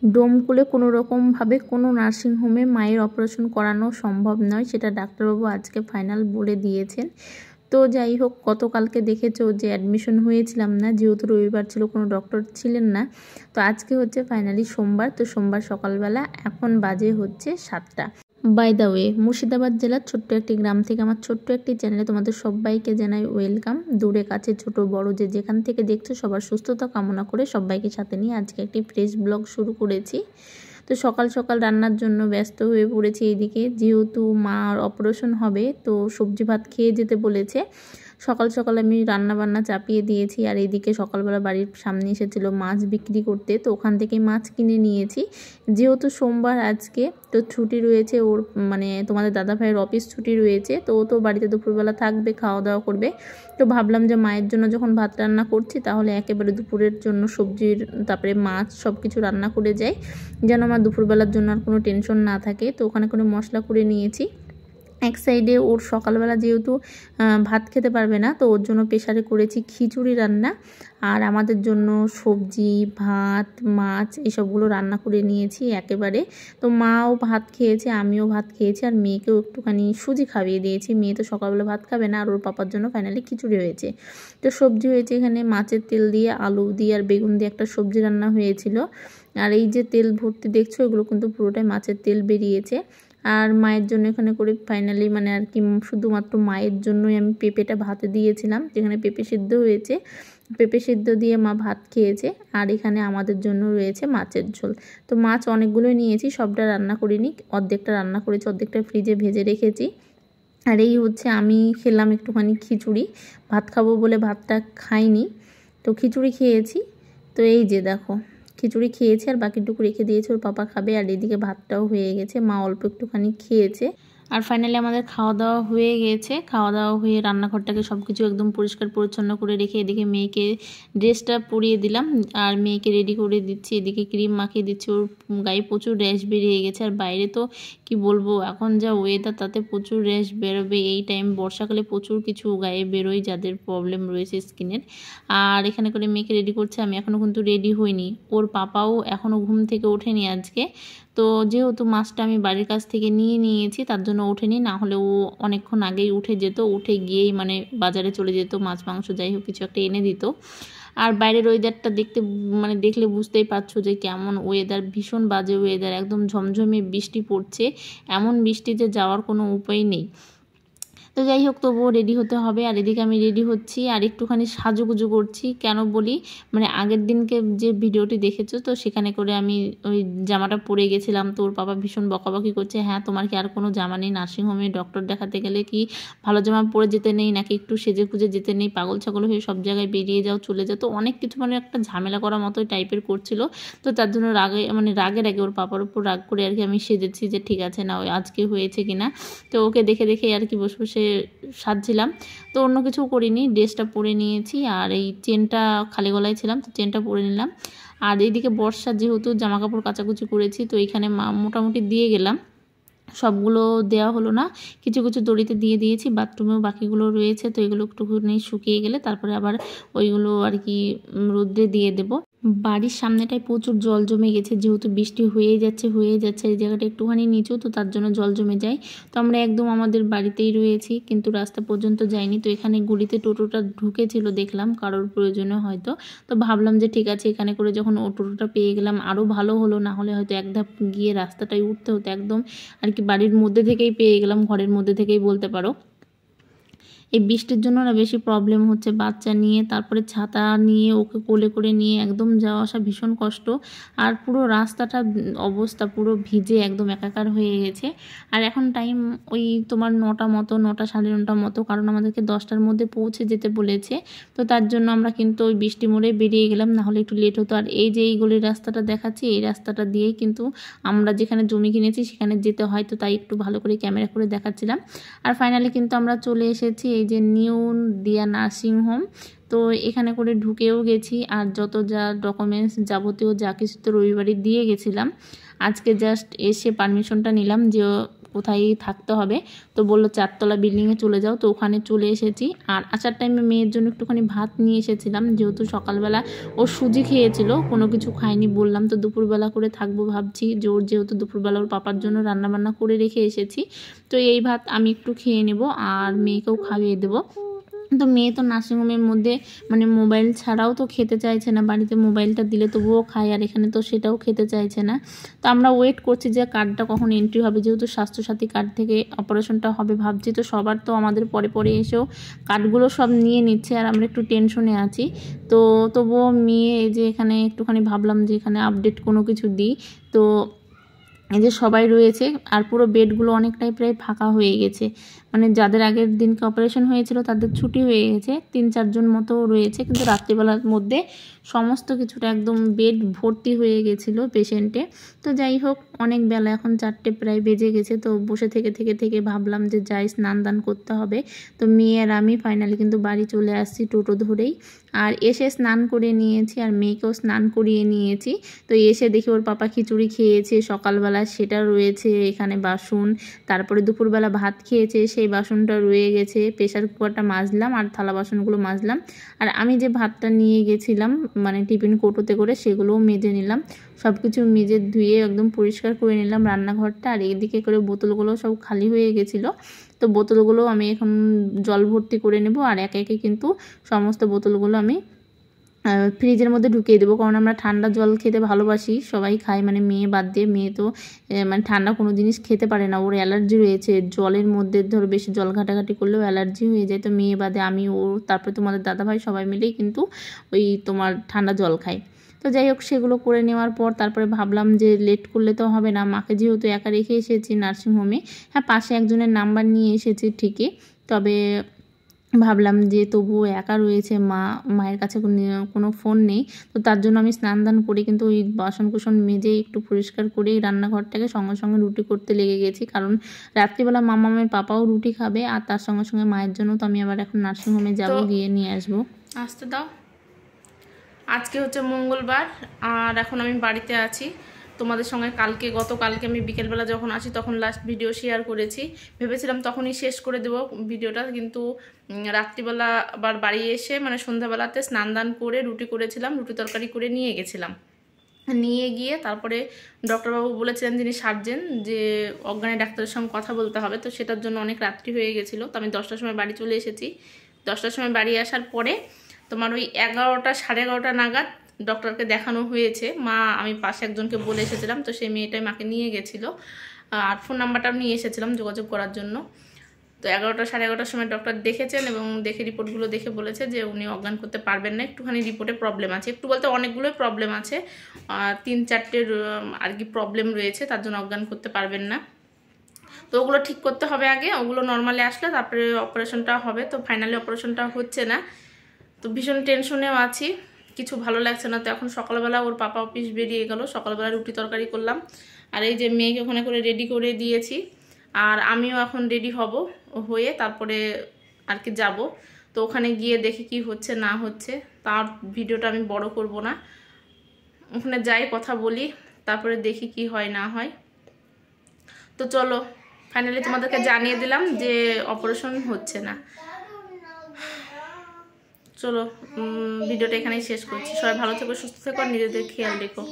ডোমকুলে কোনো রকমভাবে কোনো নার্সিংহোমে মায়ের অপারেশন করানো সম্ভব নয়, সেটা ডাক্তারবাবু আজকে ফাইনাল বলে দিয়েছেন। তো যাই হোক, গতকালকে দেখেছো যে অ্যাডমিশন হয়েছিলাম না, যেহেতু রবিবার ছিল, কোনো ডক্টর ছিলেন না। তো আজকে হচ্ছে ফাইনালি সোমবার, তো সোমবার সকালবেলা, এখন বাজে হচ্ছে 7টা। বাই দ্য ওয়ে, মুর্শিদাবাদ জেলার ছোট্ট একটি গ্রাম থেকে আমার ছোট্ট একটি চ্যানেলে তোমাদের সবাইকে জানাই ওয়েলকাম। দূরে কাছে ছোট বড় যে যেখান থেকে দেখছো সবার সুস্থতা কামনা করে সবাইকে সাথে নিয়ে আজকে একটি ফ্রেশ ব্লগ শুরু করেছি। তো সকাল সকাল রান্নার জন্য ব্যস্ত হয়ে পড়েছি এইদিকে, যেহেতু মার অপারেশন হবে তো সবজি ভাত খেয়ে যেতে বলেছে। সকাল সকাল আমি রান্না বান্না চাপিয়ে দিয়েছি। আর এইদিকে সকালবেলা বাড়ির সামনে এসেছিল মাছ বিক্রি করতে, তো ওখান থেকে মাছ কিনে নিয়েছি। যেহেতু সোমবার আজকে, তো ছুটি রয়েছে ওর, মানে তোমাদের দাদা ভাইয়ের অফিস ছুটি রয়েছে, তো ও তো বাড়িতে দুপুরবেলা থাকবে, খাওয়া দাওয়া করবে। তো ভাবলাম যে মায়ের জন্য যখন ভাত রান্না করছি তাহলে একেবারে দুপুরের জন্য সবজির তারপরে মাছ সব কিছু রান্না করে যাই, যেন আমার দুপুরবেলার জন্য আর কোনো টেনশন না থাকে। তো ওখানে করে মশলা করে নিয়েছি। এক সাইডে ওর সকালবেলা যেহেতু ভাত খেতে পারবে না, তো ওর জন্য প্রেসারে করেছি খিচুড়ি রান্না, আর আমাদের জন্য সবজি ভাত মাছ এসবগুলো রান্না করে নিয়েছি একেবারে। তো মাও ভাত খেয়েছে, আমিও ভাত খেয়েছি, আর মেয়েকেও একটুখানি সুজি খাইয়ে দিয়েছি। মেয়ে তো সকালবেলা ভাত খাবে না, আর ওর পাপার জন্য ফাইনালি খিচুড়ি হয়েছে। তো সবজি হয়েছে এখানে মাছের তেল দিয়ে, আলু দিয়ে আর বেগুন দিয়ে একটা সবজি রান্না হয়েছিল। আর এই যে তেল ভর্তি দেখছো, এগুলো কিন্তু পুরোটাই মাছের তেল বেরিয়েছে। আর মায়ের জন্য এখানে করে ফাইনালি মানে আর কি শুধুমাত্র মায়ের জন্যই আমি পেঁপেটা ভাতে দিয়েছিলাম, যেখানে পেঁপে সিদ্ধ হয়েছে, পেঁপে সিদ্ধ দিয়ে মা ভাত খেয়েছে। আর এখানে আমাদের জন্য রয়েছে মাছের ঝোল। তো মাছ অনেকগুলোই নিয়েছি, সবটা রান্না করিনি, অর্ধেকটা রান্না করেছি, অর্ধেকটা ফ্রিজে ভেজে রেখেছি। আর এই হচ্ছে আমি খেলাম একটুখানি খিচুড়ি, ভাত খাবো বলে ভাতটা খাইনি, তো খিচুড়ি খেয়েছি। তো এই যে দেখো খিচুড়ি খেয়েছে, আর বাকিটুকু রেখে দিয়েছে, ওর পাপা খাবে। আর এদিকে ভাতটাও হয়ে গেছে, মা অল্প একটুখানি খেয়েছে। আর ফাইনালি আমাদের খাওয়া দাওয়া হয়ে গেছে। খাওয়া দাওয়া হয়ে রান্নাঘরটাকে সব কিছু একদম পরিষ্কার পরিচ্ছন্ন করে রেখে এদিকে মেয়েকে ড্রেসটা পরিয়ে দিলাম, আর মেয়েকে রেডি করে দিচ্ছি। এদিকে ক্রিম মাখিয়ে দিচ্ছি, ওর গায়ে প্রচুর র্যাশ বেরিয়ে গেছে। আর বাইরে তো কি বলবো, এখন যা ওয়েদার তাতে প্রচুর র্যাশ বেরোবে। এই টাইম বর্ষাকালে প্রচুর কিছু গায়ে বেরোয় যাদের প্রবলেম রয়েছে স্কিনের। আর এখানে করে মেয়েকে রেডি করছে, আমি এখনও কিন্তু রেডি হইনি। ওর পাপাও এখনও ঘুম থেকে ওঠেনি আজকে। তো যেহেতু মাছটা আমি বাড়ির কাছ থেকে নিয়ে নিয়েছি তার জন্য ওঠেনি, না হলে ও অনেকক্ষণ আগেই উঠে যেত, উঠে গিয়েই মানে বাজারে চলে যেত, মাছ মাংস যাই হোক কিছু একটা এনে দিত। আর বাইরের ওয়েদারটা মানে দেখলে বুঝতেই পারছো যে কেমন ওয়েদার, ভীষণ বাজে ওয়েদার, একদম ঝমঝমে বৃষ্টি পড়ছে, এমন বৃষ্টি যে যাওয়ার কোনো উপায় নেই। তো যাই হোক, তবুও রেডি হতে হবে। আর এদিকে আমি রেডি হচ্ছি আর একটুখানি সাজুগুজু করছি। কেন বলি, মানে আগের দিনকে যে ভিডিওটি দেখেছো, তো সেখানে করে আমি ওই জামাটা পরে গেছিলাম, তো ওর বাবা ভীষণ বকাবকি করছে, হ্যাঁ তোমার কি আর কোনো জামা নেই, নার্সিংহোমে ডক্টর দেখাতে গেলে কি ভালো জামা পরে যেতে নেই, নাকি একটু সেজে খুঁজে যেতে নেই, পাগল ছাগল হয়ে সব জায়গায় বেরিয়ে যাও, চলে যাও। তো অনেক কিছু মানে একটা ঝামেলা করার মতোই টাইপের করছিল। তো তার জন্য রাগের আগে ওর পাপার উপর রাগ করে আর কি আমি সেজেছি যে ঠিক আছে না, আজকে হয়েছে কিনা। তো ওকে দেখে দেখে আর কি বসে বসে সাজছিলাম। তো অন্য কিছু করিনি, ড্রেসটা পরে নিয়েছি, আর এই চেনটা খালি গলায় ছিলাম, তো চেনটা পরে নিলাম। আর এইদিকে বর্ষা, যেহেতু জামা কাপড় কাচাকুচি করেছি, তো এখানে মোটামুটি দিয়ে গেলাম, সবগুলো দেওয়া হলো না, কিছু কিছু দড়িতে দিয়ে দিয়েছি, বাথরুমেও বাকিগুলো রয়েছে। তো এগুলো একটুখানি শুকিয়ে গেলে তারপরে আবার ওইগুলো আর কি রোদ্রে দিয়ে দেব। বাড়ির সামনেটায় প্রচুর জল জমে গেছে, যেহেতু বৃষ্টি হয়ে যাচ্ছে এই জায়গাটা একটুখানি নিচু, তো তার জন্য জল জমে যায়। তো আমরা একদম আমাদের বাড়িতেই রয়েছি, কিন্তু রাস্তা পর্যন্ত যাইনি। তো এখানে গুলিতে টোটোটা ঢুকেছিল দেখলাম, কারোর প্রয়োজনে হয়তো। তো ভাবলাম যে ঠিক আছে, এখানে করে যখন টোটোটা পেয়ে গেলাম আরও ভালো হলো, না হলে হয়তো এক ধাপ গিয়ে রাস্তাটাই উঠতে হতো। একদম আর কি বাড়ির মধ্যে থেকেই পেয়ে গেলাম, ঘরের মধ্যে থেকেই বলতে পারো। এই বৃষ্টির জন্য না বেশি প্রবলেম হচ্ছে, বাচ্চা নিয়ে তারপরে ছাতা নিয়ে ওকে কোলে করে নিয়ে একদম যাওয়া আসা ভীষণ কষ্ট। আর পুরো রাস্তাটা অবস্থা পুরো ভিজে একদম একাকার হয়ে গেছে। আর এখন টাইম ওই তোমার 9টা মতো, 9টা সাড়ে 9টার মতো, কারণ আমাদেরকে 10টার মধ্যে পৌঁছে যেতে বলেছে। তো তার জন্য আমরা কিন্তু ওই বৃষ্টি মোড়ে বেরিয়ে গেলাম, না হলে একটু লেট হতো। আর এই যে এই গলির রাস্তাটা দেখাচ্ছি, এই রাস্তাটা দিয়েই কিন্তু আমরা যেখানে জমি কিনেছি সেখানে যেতে হয়, তো তাই একটু ভালো করে ক্যামেরা করে দেখাচ্ছিলাম। আর ফাইনালি কিন্তু আমরা চলে এসেছি এই যে নিউ দিয়া নার্সিংহোম। তো এখানে করে ঢুকেও গেছি, আর যত যা ডকুমেন্টস যাবতীয় যা কিছু তো রবিবারই দিয়ে গেছিলাম, আজকে জাস্ট এসে পারমিশনটা নিলাম যে কোথায় থাকতে হবে। তো বললো 4 তলা বিল্ডিংয়ে চলে যাও। তো ওখানে চলে এসেছি। আর আসার টাইমে মেয়ের জন্য একটুখানি ভাত নিয়ে এসেছিলাম, যেহেতু সকালবেলা ও সুজি খেয়েছিল, কোনো কিছু খায়নি বললাম। তো দুপুরবেলা করে থাকবো ভাবছি, যে ওর যেহেতু দুপুরবেলা ওর পাপার জন্য রান্নাবান্না করে রেখে এসেছি, তো এই ভাত আমি একটু খেয়ে নেব আর মেয়েকেও খাইয়ে দেবো। তো মেয়ে তো নার্সিংহোমের মধ্যে মানে মোবাইল ছাড়াও তো খেতে চাইছে না, বাড়িতে মোবাইলটা দিলে তবুও খায়, আর এখানে তো সেটাও খেতে চাইছে না। তো আমরা ওয়েট করছি যে কার্ডটা কখন এন্ট্রি হবে, যেহেতু স্বাস্থ্যসাথী কার্ড থেকে অপারেশনটা হবে ভাবছি। তো সবার তো আমাদের পরে পরে এসেও কার্ডগুলো সব নিয়ে নিচ্ছে, আর আমরা একটু টেনশনে আছি। তো তবুও মেয়ে এই যে এখানে একটুখানি ভাবলাম যে এখানে আপডেট কোনো কিছু দিই। তো এই যে সবাই রয়েছে, আর পুরো বেডগুলো অনেকটাই প্রায় ফাঁকা হয়ে গেছে, মানে যাদের আগের দিনকে অপারেশন হয়েছিল তাদের ছুটি হয়ে গেছে, 3-4 জন মতো রয়েছে, কিন্তু রাত্রিবেলার মধ্যে সমস্ত কিছুটা একদম বেড ভর্তি হয়ে গেছিলো পেশেন্টে। তো যাই হোক, অনেক বেলা, এখন 4টে প্রায় বেজে গেছে। তো বসে থেকে ভাবলাম যে যাই স্নান দান করতে হবে। তো মেয়ে আর আমি ফাইনালি কিন্তু বাড়ি চলে আসছি টোটো ধরেই, আর এসে স্নান করে নিয়েছি আর মেয়েকেও স্নান করিয়ে নিয়েছি। তো এসে দেখি ওর পাপা খিচুড়ি খেয়েছে সকালবেলা, সেটা রয়েছে এখানে বাসন। তারপরে দুপুরবেলা ভাত খেয়েছে, সেই বাসনটা রয়ে গেছে, প্রেশার কুকারটা মাজলাম আর থালা বাসনগুলো মাজলাম। আর আমি যে ভাতটা নিয়ে গেছিলাম মানে টিফিন কৌটোতে করে, সেগুলোও মেজে নিলাম, সব কিছু মেজে ধুয়ে একদম পরিষ্কার করে নিলাম রান্নাঘরটা। আর এদিকে করে বোতলগুলো সব খালি হয়ে গেছিলো, তো বোতলগুলো আমি এখন জল ভর্তি করে নেব, আর একে একে কিন্তু সমস্ত বোতলগুলো আমি ফ্রিজের মধ্যে ঢুকিয়ে দেবো, কারণ আমরা ঠান্ডা জল খেতে ভালোবাসি, সবাই খায়, মানে মেয়ে বাদ দিয়ে। মেয়ে তো মানে ঠান্ডা কোনো জিনিস খেতে পারে না, ওর অ্যালার্জি রয়েছে জলের মধ্যে, ধরো বেশি জল ঘাটাঘাটি করলেও অ্যালার্জি হয়ে যায়। তো মেয়ে বাদে আমি, ও, তারপরে তোমাদের দাদাভাই সবাই মিলেই কিন্তু ওই তোমার ঠান্ডা জল খাই। তো যাই হোক, সেগুলো করে নেওয়ার পর তারপরে ভাবলাম যে লেট করলে তো হবে না, মাকে যেহেতু একা রেখে এসেছি নার্সিংহোমে, হ্যাঁ পাশে একজনের নাম্বার নিয়ে এসেছি ঠিকই, তবে ভাবলাম যে তবুও একা রয়েছে, মায়ের কাছে কোনো ফোন নেই। তো তার জন্য আমি স্নান দান করি, কিন্তু ওই বাসন কুসন মেজে একটু পরিষ্কার করেই রান্নাঘরটাকে সঙ্গে সঙ্গে রুটি করতে লেগে গেছি, কারণ রাত্রিবেলা মামামের পাপাও রুটি খাবে, আর তার সঙ্গে সঙ্গে মায়ের জন্য তো আমি আবার এখন নার্সিংহোমে যাবো, গিয়ে নিয়ে আসবো। আসতে দাও। আজকে হচ্ছে মঙ্গলবার, আর এখন আমি বাড়িতে আছি। তোমাদের সঙ্গে গতকালকে আমি বিকেলবেলা যখন আসি তখন লাস্ট ভিডিও শেয়ার করেছি, ভেবেছিলাম তখনই শেষ করে দেবো ভিডিওটা, কিন্তু রাত্রিবেলা আবার বাড়ি এসে মানে সন্ধ্যাবেলাতে স্নান দান করে রুটি করেছিলাম, রুটি তরকারি করে নিয়ে গেছিলাম। নিয়ে গিয়ে তারপরে ডক্টরবাবু বলেছিলেন, যিনি সার্জেন, যে অজ্ঞানী ডাক্তারের সঙ্গে কথা বলতে হবে, তো সেটার জন্য অনেক রাত্রি হয়ে গেছিলো। তো আমি 10টার সময় বাড়ি চলে এসেছি। 10টার সময় বাড়ি আসার পরে তোমার ওই 11টা সাড়ে 11টা নাগাদ ডক্টরকে দেখানো হয়েছে। আমি পাশে একজনকে বলে এসেছিলাম, তো সেই মেয়েটাই মাকে নিয়ে গেছিলো, আর ফোন নাম্বারটাও নিয়ে এসেছিলাম যোগাযোগ করার জন্য। তো 11টা সাড়ে 11টার সময় ডক্টর দেখেছেন, এবং দেখে রিপোর্টগুলো দেখে বলেছে যে উনি অজ্ঞান করতে পারবেন না, একটুখানি রিপোর্টে প্রবলেম আছে, একটু বলতে অনেকগুলোই প্রবলেম আছে, 3-4টের আর কি প্রবলেম রয়েছে, তার জন্য অজ্ঞান করতে পারবেন না। তো ওগুলো ঠিক করতে হবে আগে, ওগুলো নর্মালি আসলে তারপরে অপারেশনটা হবে। তো ফাইনালি অপারেশনটা হচ্ছে না, তো ভীষণ টেনশনেও আছি, কিছু ভালো লাগছে না। তো এখন সকালবেলা ওর পাপা অফিস বেরিয়ে গেল, সকালবেলা রুটি তরকারি করলাম, আর এই যে মেয়েকে ওখানে করে রেডি করে দিয়েছি, আর আমিও এখন রেডি হয়ে তারপরে আর কি যাব। তো ওখানে গিয়ে দেখি কি হচ্ছে না হচ্ছে, তার ভিডিওটা আমি বড় করব না, ওখানে যাই কথা বলি, তারপরে দেখি কি হয় না হয়। তো চলো, ফাইনালি তোমাদেরকে জানিয়ে দিলাম যে অপারেশন হচ্ছে না। চলো ভিডিওটা এখানেই শেষ করছি। সবাই ভালো থেকো, সুস্থ থেকো, আর নিজেদের খেয়াল রেখো।